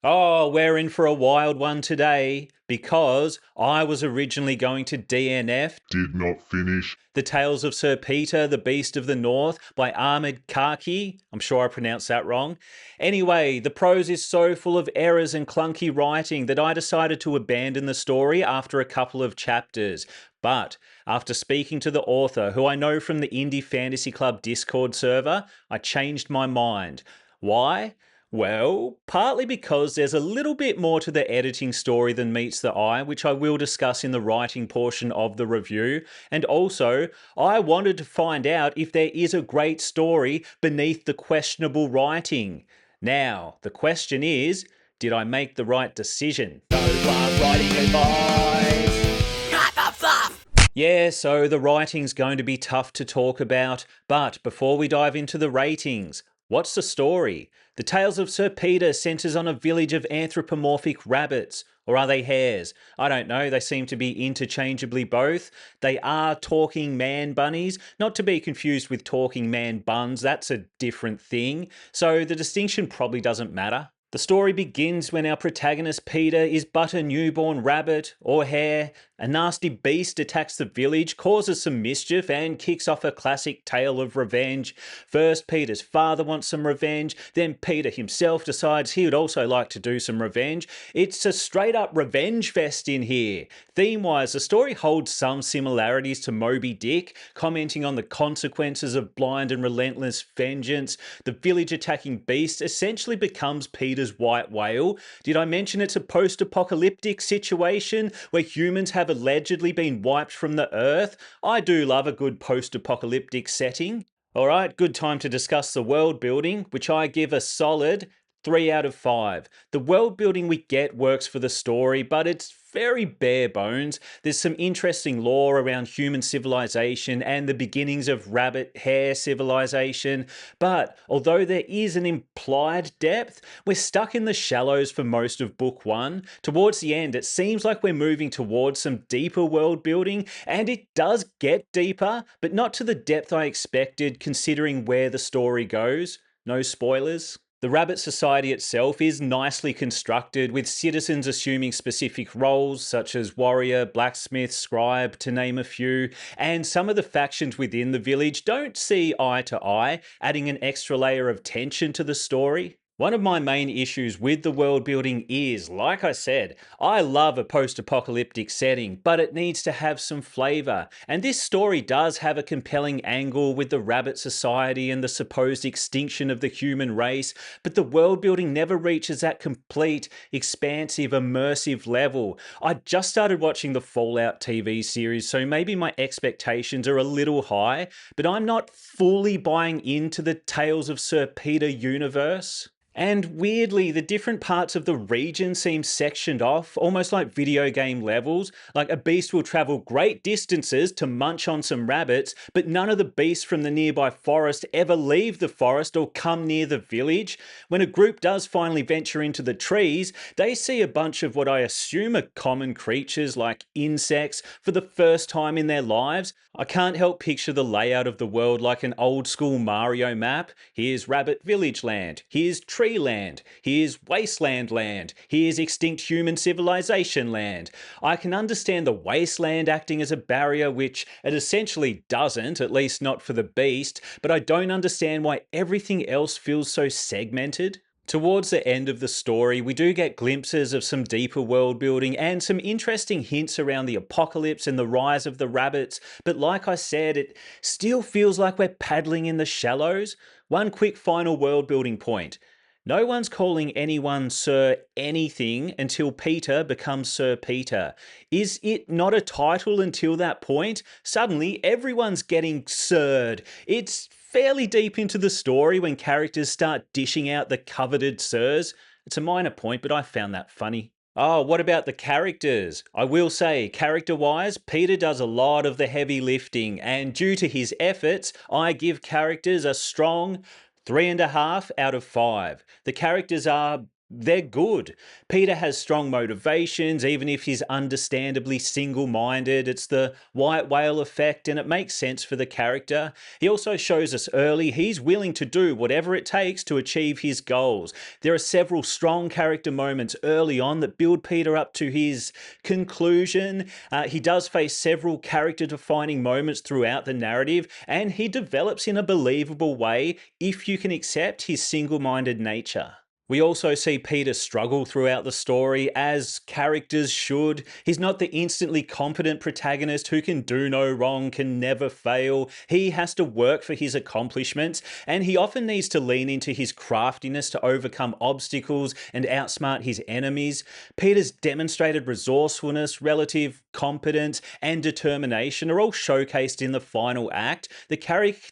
Oh, we're in for a wild one today because I was originally going to DNF Did not finish. The Tales of Sir Peter, the Beast of the North by Ahmed Kaake. I'm sure I pronounced that wrong. Anyway, the prose is so full of errors and clunky writing that I decided to abandon the story after a couple of chapters. But after speaking to the author, who I know from the Indie Fantasy Club Discord server, I changed my mind. Why? Well, partly because there's a little bit more to the editing story than meets the eye, which I will discuss in the writing portion of the review. And also, I wanted to find out if there is a great story beneath the questionable writing. Now, the question is, did I make the right decision? No writing advice! Yeah, so the writing's going to be tough to talk about, but before we dive into the ratings, what's the story? The Tales of Sir Peter centres on a village of anthropomorphic rabbits. Or are they hares? I don't know, they seem to be interchangeably both. They are talking man bunnies, not to be confused with talking man buns, that's a different thing. So the distinction probably doesn't matter. The story begins when our protagonist Peter is but a newborn rabbit or hare. A nasty beast attacks the village, causes some mischief, and kicks off a classic tale of revenge. First, Peter's father wants some revenge, then Peter himself decides he would also like to do some revenge. It's a straight up revenge fest in here. Theme wise, the story holds some similarities to Moby Dick, commenting on the consequences of blind and relentless vengeance. The village attacking beast essentially becomes Peter's white whale. Did I mention it's a post apocalyptic situation where humans have allegedly been wiped from the earth? I do love a good post apocalyptic setting. Alright, good time to discuss the world building, which I give a solid 3 out of 5. The world building we get works for the story, but it's very bare bones. There's some interesting lore around human civilization and the beginnings of rabbit hare civilization, but although there is an implied depth, we're stuck in the shallows for most of book one. Towards the end, it seems like we're moving towards some deeper world building, and it does get deeper, but not to the depth I expected considering where the story goes. No spoilers. The Rabbit Society itself is nicely constructed, with citizens assuming specific roles such as warrior, blacksmith, scribe, to name a few, and some of the factions within the village don't see eye to eye, adding an extra layer of tension to the story. One of my main issues with the world building is, like I said, I love a post apocalyptic setting, but it needs to have some flavour. And this story does have a compelling angle with the Rabbit Society and the supposed extinction of the human race, but the world building never reaches that complete, expansive, immersive level. I just started watching the Fallout TV series, so maybe my expectations are a little high, but I'm not fully buying into the Tales of Sir Peter universe. And weirdly, the different parts of the region seem sectioned off, almost like video game levels. Like a beast will travel great distances to munch on some rabbits, but none of the beasts from the nearby forest ever leave the forest or come near the village. When a group does finally venture into the trees, they see a bunch of what I assume are common creatures like insects for the first time in their lives. I can't help picture the layout of the world like an old school Mario map. Here's Rabbit Village Land, here's Tree Land, here's Wasteland Land, here's Extinct Human Civilization Land. I can understand the wasteland acting as a barrier, which it essentially doesn't, at least not for the beast, but I don't understand why everything else feels so segmented. Towards the end of the story, we do get glimpses of some deeper world building and some interesting hints around the apocalypse and the rise of the rabbits, but like I said, it still feels like we're paddling in the shallows. One quick final world building point. No one's calling anyone Sir anything until Peter becomes Sir Peter. Is it not a title until that point? Suddenly, everyone's getting Sir'd. It's fairly deep into the story when characters start dishing out the coveted Sirs. It's a minor point, but I found that funny. Oh, what about the characters? I will say, character wise, Peter does a lot of the heavy lifting, and due to his efforts, I give characters a strong 3.5 out of 5. The characters are they're good. Peter has strong motivations, even if he's understandably single minded. It's the white whale effect, and it makes sense for the character. He also shows us early he's willing to do whatever it takes to achieve his goals. There are several strong character moments early on that build Peter up to his conclusion. He does face several character defining moments throughout the narrative, and he develops in a believable way if you can accept his single minded nature. We also see Peter struggle throughout the story, as characters should. He's not the instantly competent protagonist who can do no wrong, can never fail. He has to work for his accomplishments, and he often needs to lean into his craftiness to overcome obstacles and outsmart his enemies. Peter's demonstrated resourcefulness, relative competence, and determination are all showcased in the final act. The character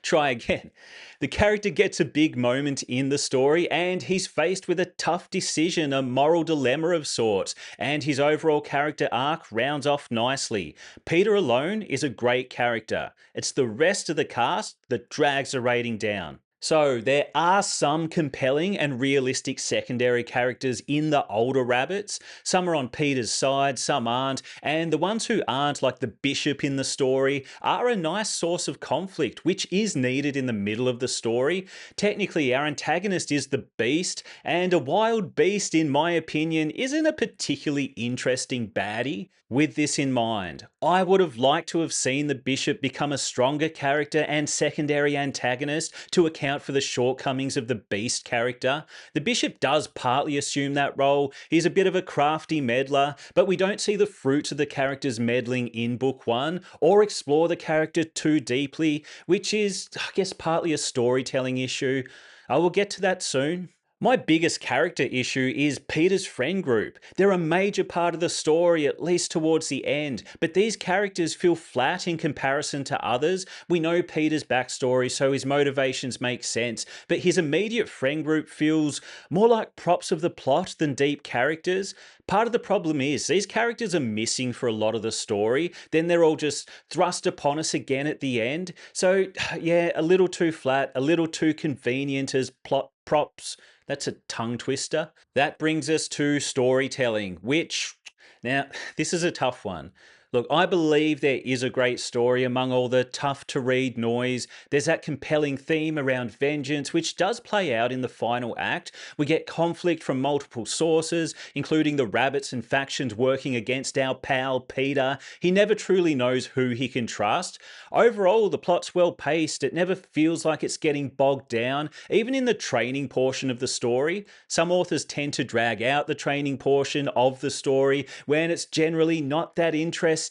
Try again. The character gets a big moment in the story, and he's faced with a tough decision, a moral dilemma of sorts, and his overall character arc rounds off nicely. Peter alone is a great character. It's the rest of the cast that drags the rating down. So, there are some compelling and realistic secondary characters in the older rabbits. Some are on Peter's side, some aren't, and the ones who aren't, like the bishop in the story, are a nice source of conflict, which is needed in the middle of the story. Technically, our antagonist is the beast, and a wild beast, in my opinion, isn't a particularly interesting baddie. With this in mind, I would have liked to have seen the bishop become a stronger character and secondary antagonist to account for the shortcomings of the beast character. The bishop does partly assume that role. He's a bit of a crafty meddler, but we don't see the fruits of the character's meddling in book one or explore the character too deeply, which is, I guess, partly a storytelling issue. I will get to that soon. My biggest character issue is Peter's friend group. They're a major part of the story, at least towards the end, but these characters feel flat in comparison to others. We know Peter's backstory, so his motivations make sense, but his immediate friend group feels more like props of the plot than deep characters. Part of the problem is these characters are missing for a lot of the story, then they're all just thrust upon us again at the end. So, yeah, a little too flat, a little too convenient as plot props. That's a tongue twister. That brings us to storytelling, which, now, this is a tough one. Look, I believe there is a great story among all the tough to read noise. There's that compelling theme around vengeance, which does play out in the final act. We get conflict from multiple sources, including the rabbits and factions working against our pal Peter. He never truly knows who he can trust. Overall, the plot's well paced. It never feels like it's getting bogged down, even in the training portion of the story. Some authors tend to drag out the training portion of the story when it's generally not that interesting,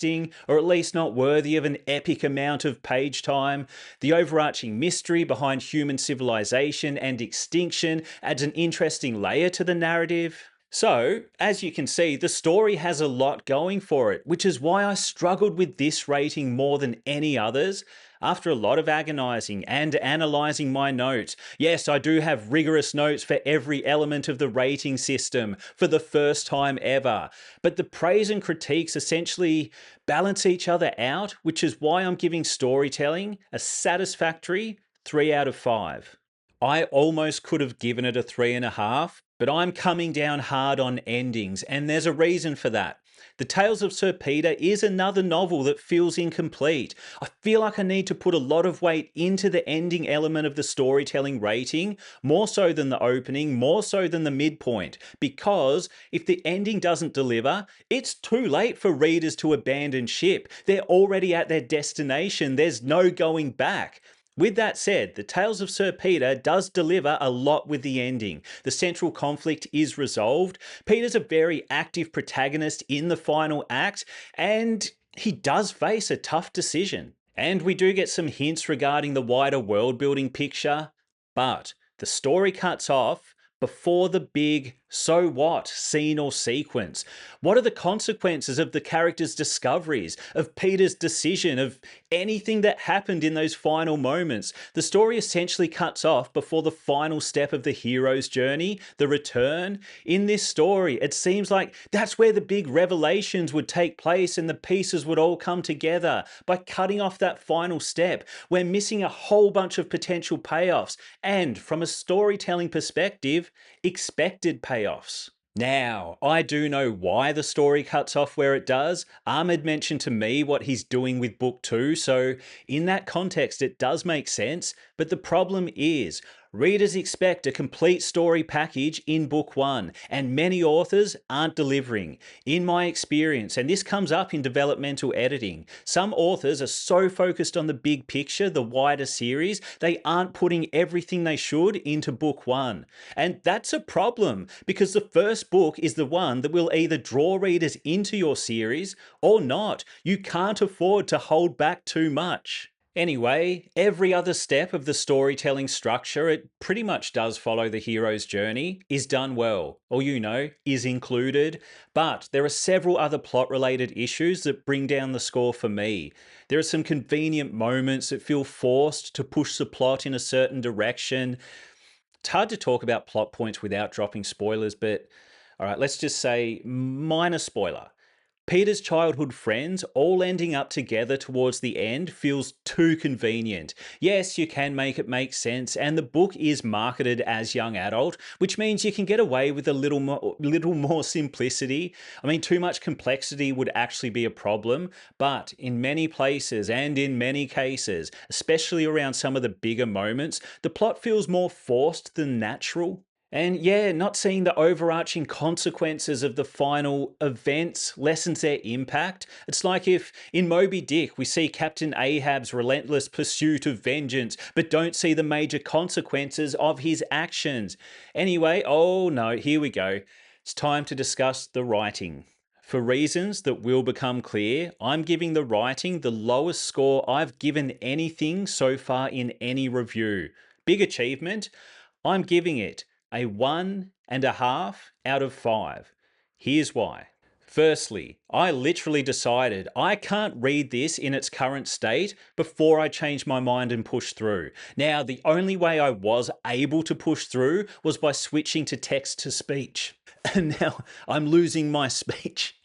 or at least not worthy of an epic amount of page time. The overarching mystery behind human civilization and extinction adds an interesting layer to the narrative. So, as you can see, the story has a lot going for it, which is why I struggled with this rating more than any others. After a lot of agonising and analysing my notes, yes, I do have rigorous notes for every element of the rating system for the first time ever, but the praise and critiques essentially balance each other out, which is why I'm giving storytelling a satisfactory 3 out of 5. I almost could have given it a 3.5, but I'm coming down hard on endings, and there's a reason for that. The Tales of Sir Peter is another novel that feels incomplete. I feel like I need to put a lot of weight into the ending element of the storytelling rating, more so than the opening, more so than the midpoint, because if the ending doesn't deliver, it's too late for readers to abandon ship. They're already at their destination. There's no going back. With that said, The Tales of Sir Peter does deliver a lot with the ending. The central conflict is resolved. Peter's a very active protagonist in the final act, and he does face a tough decision. And we do get some hints regarding the wider world building picture, but the story cuts off before the big so what scene or sequence. What are the consequences of the character's discoveries, of Peter's decision, of anything that happened in those final moments? The story essentially cuts off before the final step of the hero's journey, the return. In this story, it seems like that's where the big revelations would take place and the pieces would all come together. By cutting off that final step, we're missing a whole bunch of potential payoffs. And from a storytelling perspective, expected payoffs. Now, I do know why the story cuts off where it does. Ahmed mentioned to me what he's doing with book two, so in that context, it does make sense. But the problem is, readers expect a complete story package in book one, and many authors aren't delivering. In my experience, and this comes up in developmental editing, some authors are so focused on the big picture, the wider series, they aren't putting everything they should into book one. And that's a problem because the first book is the one that will either draw readers into your series or not. You can't afford to hold back too much. Anyway, every other step of the storytelling structure, it pretty much does follow the hero's journey, is done well, or is included. But there are several other plot related issues that bring down the score for me. There are some convenient moments that feel forced to push the plot in a certain direction. It's hard to talk about plot points without dropping spoilers, but all right, let's just say minor spoiler. Peter's childhood friends all ending up together towards the end feels too convenient. Yes, you can make it make sense, and the book is marketed as young adult, which means you can get away with a little more simplicity. I mean, too much complexity would actually be a problem, but in many places and in many cases, especially around some of the bigger moments, the plot feels more forced than natural. And yeah, not seeing the overarching consequences of the final events lessens their impact. It's like if in Moby Dick we see Captain Ahab's relentless pursuit of vengeance, but don't see the major consequences of his actions. Anyway, oh no, here we go. It's time to discuss the writing. For reasons that will become clear, I'm giving the writing the lowest score I've given anything so far in any review. Big achievement. I'm giving it a 1.5 out of 5. Here's why. Firstly, I literally decided I can't read this in its current state before I change my mind and push through. Now, the only way I was able to push through was by switching to text to speech. And now I'm losing my speech.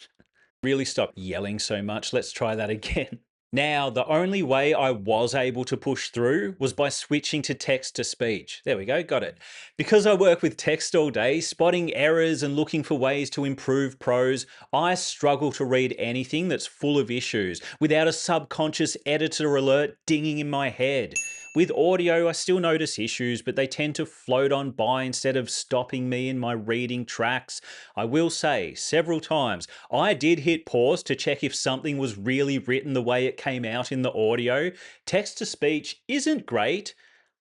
Really stop yelling so much. Let's try that again. Now, the only way I was able to push through was by switching to text to speech. There we go, got it. Because I work with text all day, spotting errors and looking for ways to improve prose, I struggle to read anything that's full of issues without a subconscious editor alert dinging in my head. With audio, I still notice issues, but they tend to float on by instead of stopping me in my reading tracks. I will say, several times, I did hit pause to check if something was really written the way it came out in the audio. Text to speech isn't great,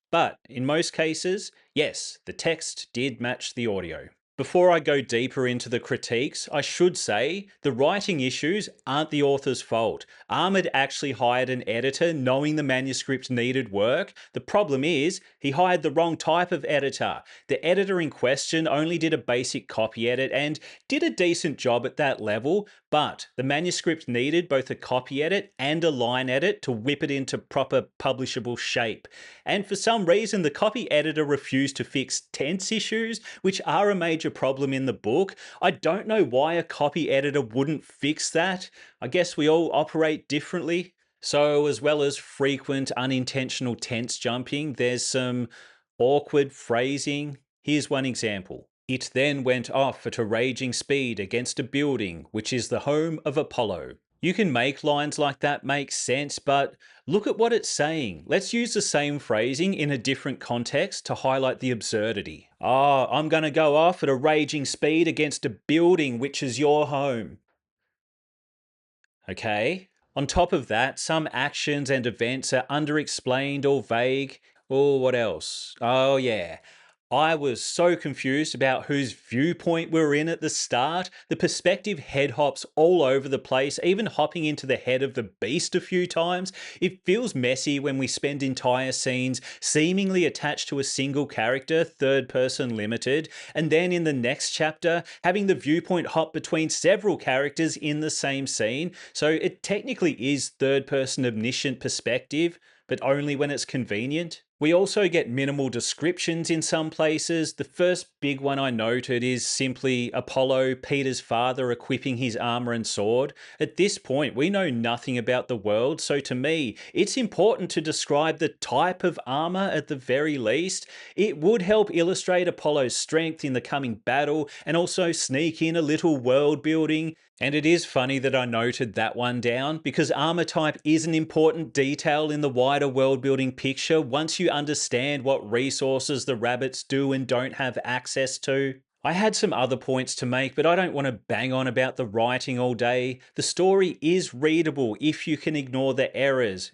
but in most cases, yes, the text did match the audio. Before I go deeper into the critiques, I should say the writing issues aren't the author's fault. Ahmed actually hired an editor knowing the manuscript needed work. The problem is he hired the wrong type of editor. The editor in question only did a basic copy edit and did a decent job at that level, but the manuscript needed both a copy edit and a line edit to whip it into proper publishable shape. And for some reason, the copy editor refused to fix tense issues, which are a major problem in the book. I don't know why a copy editor wouldn't fix that. I guess we all operate differently. So, as well as frequent unintentional tense jumping, there's some awkward phrasing. Here's one example. It then went off at a raging speed against a building, which is the home of Apollo. You can make lines like that make sense, but look at what it's saying. Let's use the same phrasing in a different context to highlight the absurdity. I'm going to go off at a raging speed against a building, which is your home. Okay. On top of that, some actions and events are underexplained or vague. Or what else? Oh, yeah. I was so confused about whose viewpoint we're in at the start. The perspective head hops all over the place, even hopping into the head of the beast a few times. It feels messy when we spend entire scenes seemingly attached to a single character, third person limited, and then in the next chapter, having the viewpoint hop between several characters in the same scene. So it technically is third person omniscient perspective, but only when it's convenient. We also get minimal descriptions in some places. The first big one I noted is simply Apollo, Peter's father, equipping his armor and sword. At this point, we know nothing about the world, so to me, it's important to describe the type of armor at the very least. It would help illustrate Apollo's strength in the coming battle and also sneak in a little world building. And it is funny that I noted that one down because armor type is an important detail in the wider world building picture once you understand what resources the rabbits do and don't have access to. I had some other points to make, but I don't want to bang on about the writing all day. The story is readable if you can ignore the errors.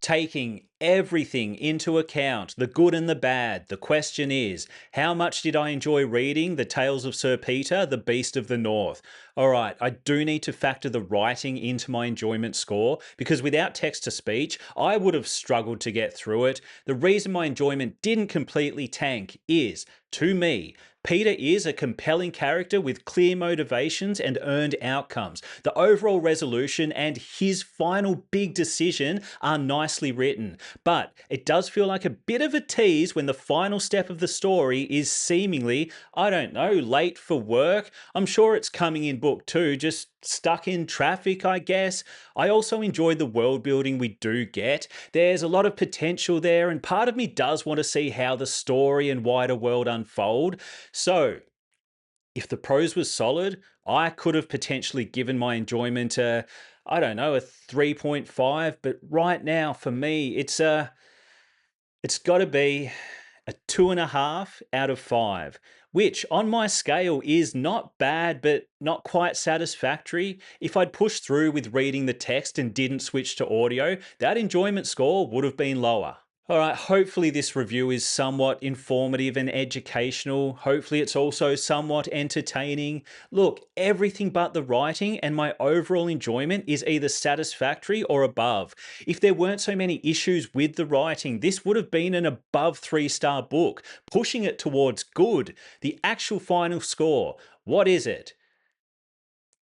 Taking everything into account, the good and the bad, the question is, how much did I enjoy reading The Tales of Sir Peter, the Beast of the North? Alright, I do need to factor the writing into my enjoyment score because without text to speech, I would have struggled to get through it. The reason my enjoyment didn't completely tank is, to me, Peter is a compelling character with clear motivations and earned outcomes. The overall resolution and his final big decision are nicely written, but it does feel like a bit of a tease when the final step of the story is seemingly, I don't know, late for work. I'm sure it's coming in book 2, just stuck in traffic, I guess. I also enjoyed the world building we do get. There's a lot of potential there, and part of me does want to see how the story and wider world unfold. So, if the prose was solid, I could have potentially given my enjoyment I don't know, a 3.5, but right now for me, it's got to be a 2.5 out of 5, which on my scale is not bad, but not quite satisfactory. If I'd pushed through with reading the text and didn't switch to audio, that enjoyment score would have been lower. Alright, hopefully this review is somewhat informative and educational. Hopefully it's also somewhat entertaining. Look, everything but the writing and my overall enjoyment is either satisfactory or above. If there weren't so many issues with the writing, this would have been an above 3-star book, pushing it towards good. The actual final score, what is it?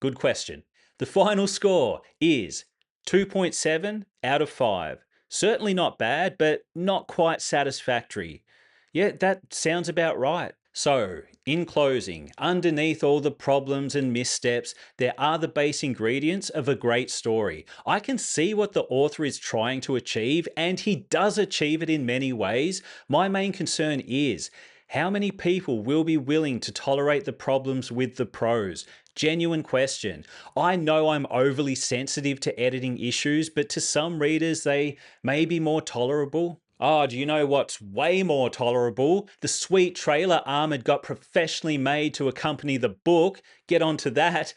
Good question. The final score is 2.7 out of 5. Certainly not bad, but not quite satisfactory. Yeah, that sounds about right. So, in closing, underneath all the problems and missteps, there are the base ingredients of a great story. I can see what the author is trying to achieve, and he does achieve it in many ways. My main concern is, how many people will be willing to tolerate the problems with the prose? Genuine question. I know I'm overly sensitive to editing issues, but to some readers, they may be more tolerable. Oh, do you know what's way more tolerable? The sweet trailer Ahmed got professionally made to accompany the book. Get onto that.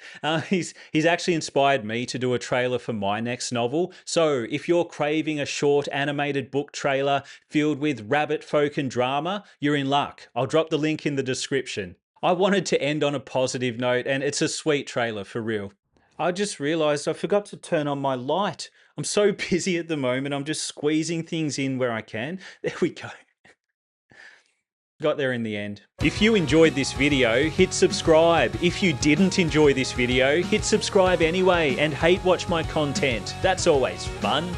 He's actually inspired me to do a trailer for my next novel. So if you're craving a short animated book trailer filled with rabbit folk and drama, you're in luck. I'll drop the link in the description. I wanted to end on a positive note, and it's a sweet trailer for real. I just realized I forgot to turn on my light. I'm so busy at the moment, I'm just squeezing things in where I can. There we go. Got there in the end. If you enjoyed this video, hit subscribe. If you didn't enjoy this video, hit subscribe anyway and hate watch my content. That's always fun.